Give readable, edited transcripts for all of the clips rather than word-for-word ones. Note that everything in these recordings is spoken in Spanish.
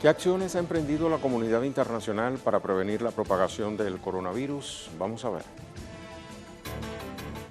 ¿Qué acciones ha emprendido la comunidad internacional para prevenir la propagación del coronavirus? Vamos a ver.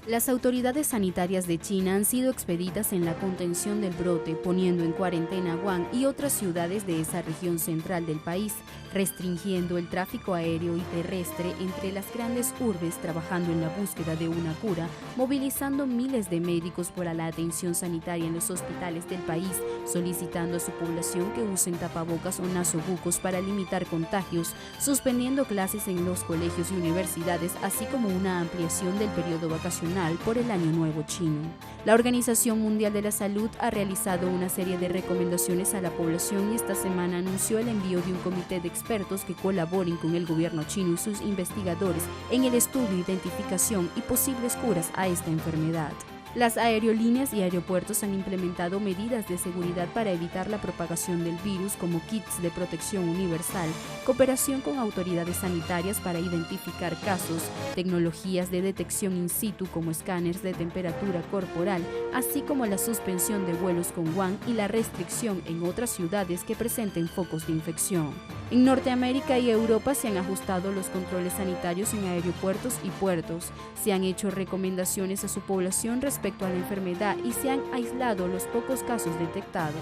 Las autoridades sanitarias de China han sido expeditas en la contención del brote, poniendo en cuarentena a Wuhan y otras ciudades de esa región central del país, restringiendo el tráfico aéreo y terrestre entre las grandes urbes, trabajando en la búsqueda de una cura, movilizando miles de médicos para la atención sanitaria en los hospitales del país, solicitando a su población que usen tapabocas o nasobucos para limitar contagios, suspendiendo clases en los colegios y universidades, así como una ampliación del periodo vacacional por el Año Nuevo chino. La Organización Mundial de la Salud ha realizado una serie de recomendaciones a la población y esta semana anunció el envío de un comité de expertos que colaboren con el gobierno chino y sus investigadores en el estudio, identificación y posibles curas a esta enfermedad. Las aerolíneas y aeropuertos han implementado medidas de seguridad para evitar la propagación del virus, como kits de protección universal, cooperación con autoridades sanitarias para identificar casos, tecnologías de detección in situ como escáneres de temperatura corporal, así como la suspensión de vuelos con Wuhan y la restricción en otras ciudades que presenten focos de infección. En Norteamérica y Europa se han ajustado los controles sanitarios en aeropuertos y puertos, se han hecho recomendaciones a su población respecto a la enfermedad y se han aislado los pocos casos detectados.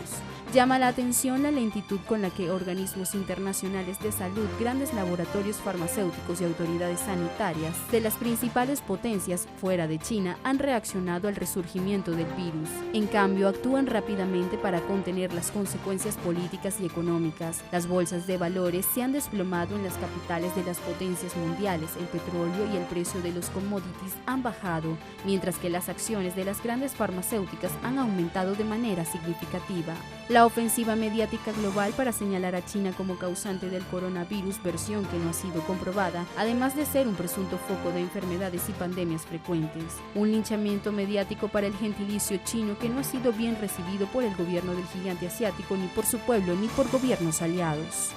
Llama la atención la lentitud con la que organismos internacionales de salud, grandes laboratorios farmacéuticos y autoridades sanitarias de las principales potencias fuera de China han reaccionado al resurgimiento del virus. En cambio, actúan rápidamente para contener las consecuencias políticas y económicas. Las bolsas de valores se han desplomado en las capitales de las potencias mundiales, el petróleo y el precio de los commodities han bajado, mientras que las acciones de las grandes farmacéuticas han aumentado de manera significativa. La ofensiva mediática global para señalar a China como causante del coronavirus, versión que no ha sido comprobada, además de ser un presunto foco de enfermedades y pandemias frecuentes. Un linchamiento mediático para el gentilicio chino que no ha sido bien recibido por el gobierno del gigante asiático, ni por su pueblo, ni por gobiernos aliados.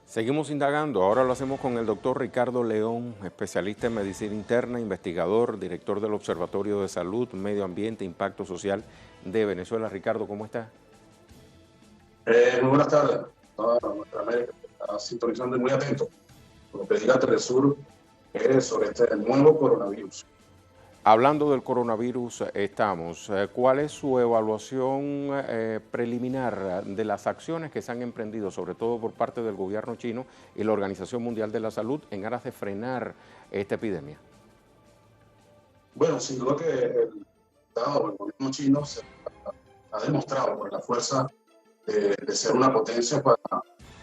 Seguimos indagando, ahora lo hacemos con el doctor Ricardo León, especialista en medicina interna, investigador, director del Observatorio de Salud, Medio Ambiente e Impacto Social de Venezuela. Ricardo, ¿cómo está? Muy buenas tardes. Toda nuestra América está sintonizando y muy atento. Lo que diga Telesur es sobre este nuevo coronavirus. Hablando del coronavirus, estamos. ¿Cuál es su evaluación preliminar de las acciones que se han emprendido, sobre todo por parte del gobierno chino y la Organización Mundial de la Salud, en aras de frenar esta epidemia? Bueno, sin duda que el gobierno chino ha demostrado por la fuerza de ser una potencia para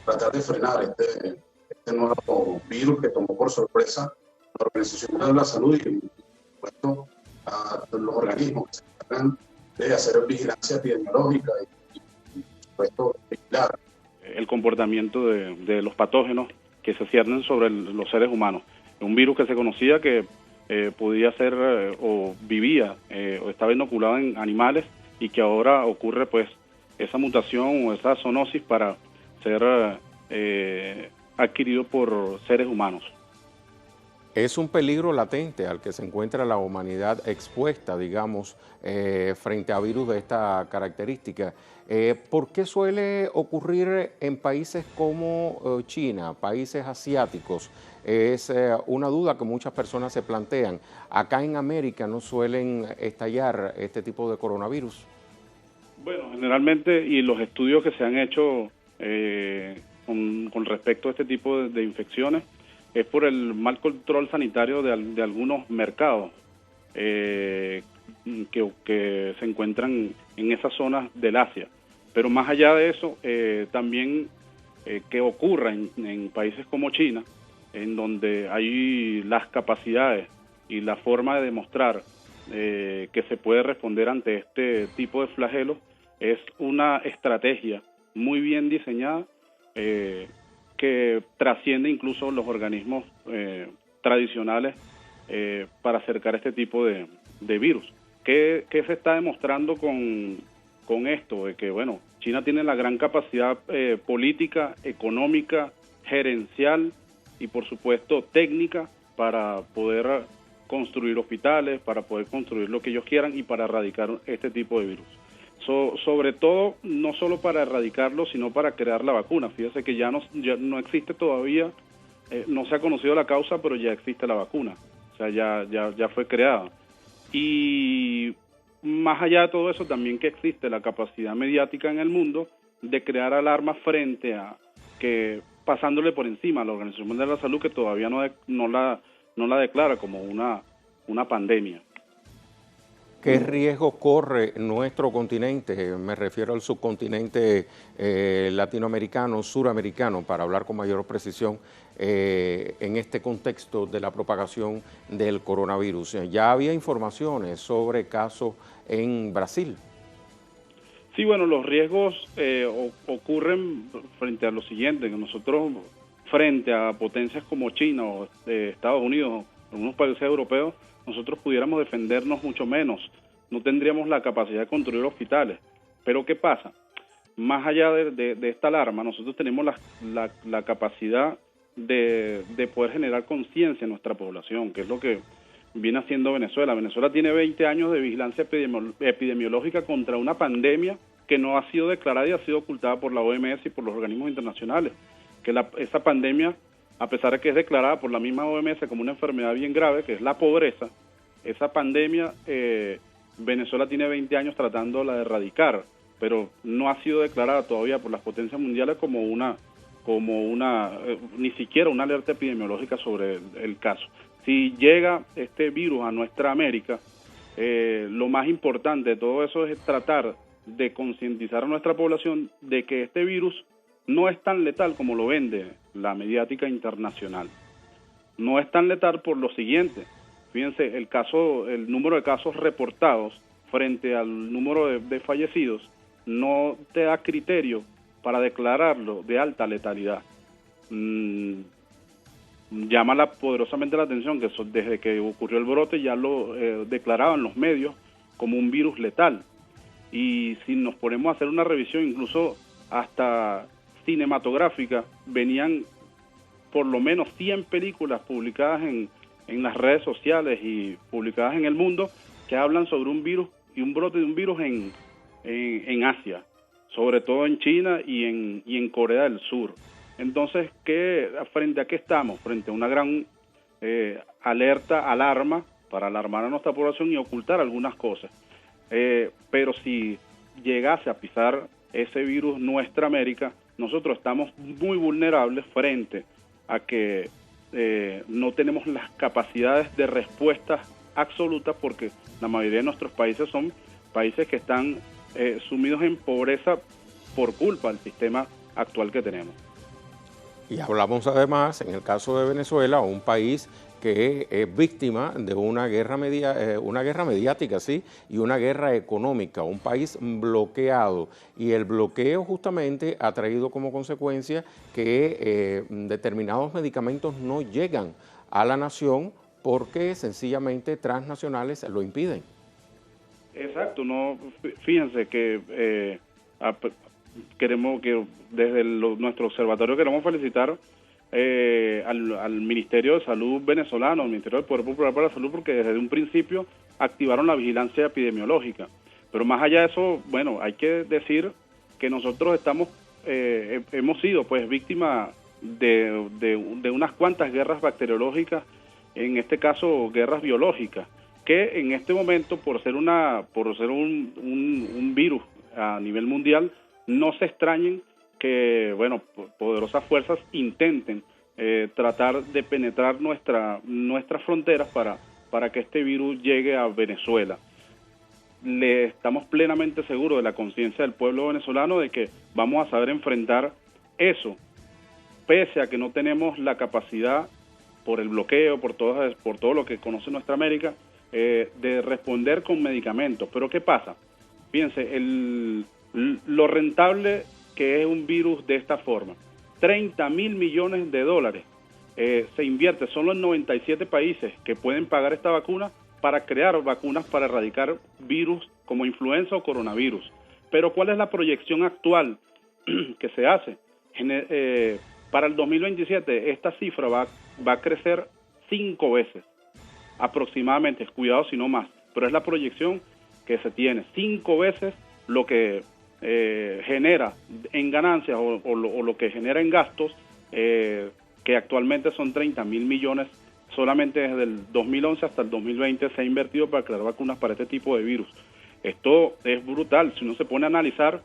tratar de frenar este nuevo virus que tomó por sorpresa la Organización Mundial de la Salud y a los organismos que se encargan de hacer vigilancia epidemiológica y por supuesto, vigilar el comportamiento de los patógenos que se ciernen sobre los seres humanos. Un virus que se conocía que podía ser o vivía o estaba inoculado en animales y que ahora ocurre pues esa mutación o esa zoonosis para ser adquirido por seres humanos. Es un peligro latente al que se encuentra la humanidad expuesta, digamos, frente a virus de esta característica. ¿Por qué suele ocurrir en países como China, países asiáticos? Es una duda que muchas personas se plantean. Acá en América no suelen estallar este tipo de coronavirus. Bueno, generalmente, y los estudios que se han hecho con respecto a este tipo de infecciones, es por el mal control sanitario de algunos mercados que se encuentran en esas zonas del Asia. Pero más allá de eso, también que ocurra en países como China, en donde hay las capacidades y la forma de demostrar que se puede responder ante este tipo de flagelos, es una estrategia muy bien diseñada que trasciende incluso los organismos tradicionales para acercar este tipo de virus. ¿Qué se está demostrando con esto? De que, bueno, China tiene la gran capacidad política, económica, gerencial y, por supuesto, técnica para poder construir hospitales, para poder construir lo que ellos quieran y para erradicar este tipo de virus. sobre todo no solo para erradicarlo, sino para crear la vacuna. Fíjese que ya no existe todavía, no se ha conocido la causa, pero ya existe la vacuna. O sea, ya fue creada. Y más allá de todo eso, también que existe la capacidad mediática en el mundo de crear alarmas frente a que, pasándole por encima a la Organización Mundial de la Salud, que todavía no la declara como una pandemia. ¿Qué riesgo corre nuestro continente? Me refiero al subcontinente latinoamericano, suramericano, para hablar con mayor precisión en este contexto de la propagación del coronavirus. Ya había informaciones sobre casos en Brasil. Sí, bueno, los riesgos ocurren frente a lo siguiente, que nosotros, frente a potencias como China o Estados Unidos, algunos países europeos, nosotros pudiéramos defendernos mucho menos, no tendríamos la capacidad de construir hospitales. Pero ¿qué pasa? Más allá de esta alarma, nosotros tenemos la capacidad de poder generar conciencia en nuestra población, que es lo que viene haciendo Venezuela. Venezuela tiene 20 años de vigilancia epidemiológica contra una pandemia que no ha sido declarada y ha sido ocultada por la OMS y por los organismos internacionales. Que esa pandemia, a pesar de que es declarada por la misma OMS como una enfermedad bien grave, que es la pobreza, esa pandemia Venezuela tiene 20 años tratándola de erradicar, pero no ha sido declarada todavía por las potencias mundiales como ni siquiera una alerta epidemiológica sobre el caso. Si llega este virus a nuestra América, lo más importante de todo eso es tratar de concientizar a nuestra población de que este virus no es tan letal como lo vende la mediática internacional. No es tan letal por lo siguiente. Fíjense, el número de casos reportados frente al número de fallecidos no te da criterio para declararlo de alta letalidad. Llama poderosamente la atención que desde que ocurrió el brote ya lo declaraban los medios como un virus letal. Y si nos ponemos a hacer una revisión incluso hasta cinematográfica, venían por lo menos 100 películas publicadas en las redes sociales y publicadas en el mundo que hablan sobre un virus y un brote de un virus en Asia, sobre todo en China y en Corea del Sur. Entonces, ¿frente a qué estamos? Frente a una gran alarma para alarmar a nuestra población y ocultar algunas cosas. Pero si llegase a pisar ese virus nuestra América, nosotros estamos muy vulnerables frente a que no tenemos las capacidades de respuesta absolutas, porque la mayoría de nuestros países son países que están sumidos en pobreza por culpa del sistema actual que tenemos. Y hablamos además, en el caso de Venezuela, un país que es víctima de una guerra mediática, sí, y una guerra económica, un país bloqueado. Y el bloqueo justamente ha traído como consecuencia que determinados medicamentos no llegan a la nación porque sencillamente transnacionales lo impiden. Exacto, no, fíjense que queremos que desde nuestro observatorio queremos felicitar al Ministerio de Salud venezolano, al Ministerio del Poder Popular para la Salud, porque desde un principio activaron la vigilancia epidemiológica. Pero más allá de eso, bueno, hay que decir que nosotros hemos sido pues víctimas de unas cuantas guerras bacteriológicas, en este caso guerras biológicas, que en este momento por ser un virus a nivel mundial, no se extrañen que, bueno, poderosas fuerzas intenten tratar de penetrar nuestras fronteras para que este virus llegue a Venezuela. Estamos plenamente seguros de la conciencia del pueblo venezolano de que vamos a saber enfrentar eso, pese a que no tenemos la capacidad, por el bloqueo, por todo lo que conoce nuestra América, de responder con medicamentos. Pero ¿qué pasa? Fíjense, lo rentable que es un virus de esta forma. 30.000 millones de dólares se invierte solo en 97 países que pueden pagar esta vacuna para crear vacunas para erradicar virus como influenza o coronavirus. Pero ¿cuál es la proyección actual que se hace? Para el 2027 esta cifra va a crecer 5 veces aproximadamente, cuidado si no más, pero es la proyección que se tiene, 5 veces lo que genera en ganancias o lo que genera en gastos, que actualmente son 30.000 millones, solamente desde el 2011 hasta el 2020 se ha invertido para crear vacunas para este tipo de virus. Esto es brutal. Si uno se pone a analizar,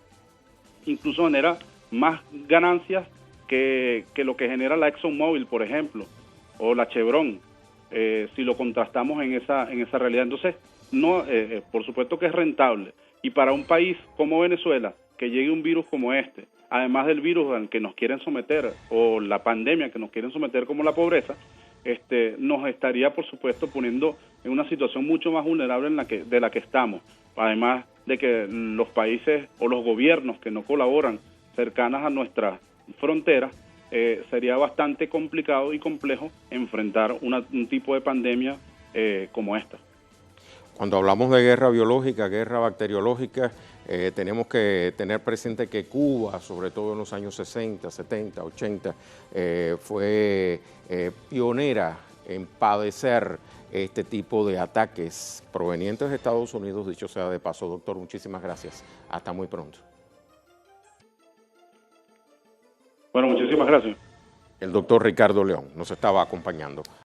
incluso genera más ganancias que lo que genera la ExxonMobil, por ejemplo, o la Chevron, si lo contrastamos en esa realidad. Entonces, no, por supuesto que es rentable. Y para un país como Venezuela, que llegue un virus como este, además del virus al que nos quieren someter, o la pandemia que nos quieren someter como la pobreza, nos estaría, por supuesto, poniendo en una situación mucho más vulnerable de la que estamos. Además de que los países o los gobiernos que no colaboran cercanas a nuestras fronteras, sería bastante complicado y complejo enfrentar un tipo de pandemia como esta. Cuando hablamos de guerra biológica, guerra bacteriológica, tenemos que tener presente que Cuba, sobre todo en los años 60, 70, 80, fue pionera en padecer este tipo de ataques provenientes de Estados Unidos, dicho sea de paso. Doctor, muchísimas gracias. Hasta muy pronto. Bueno, muchísimas gracias. El doctor Ricardo León nos estaba acompañando.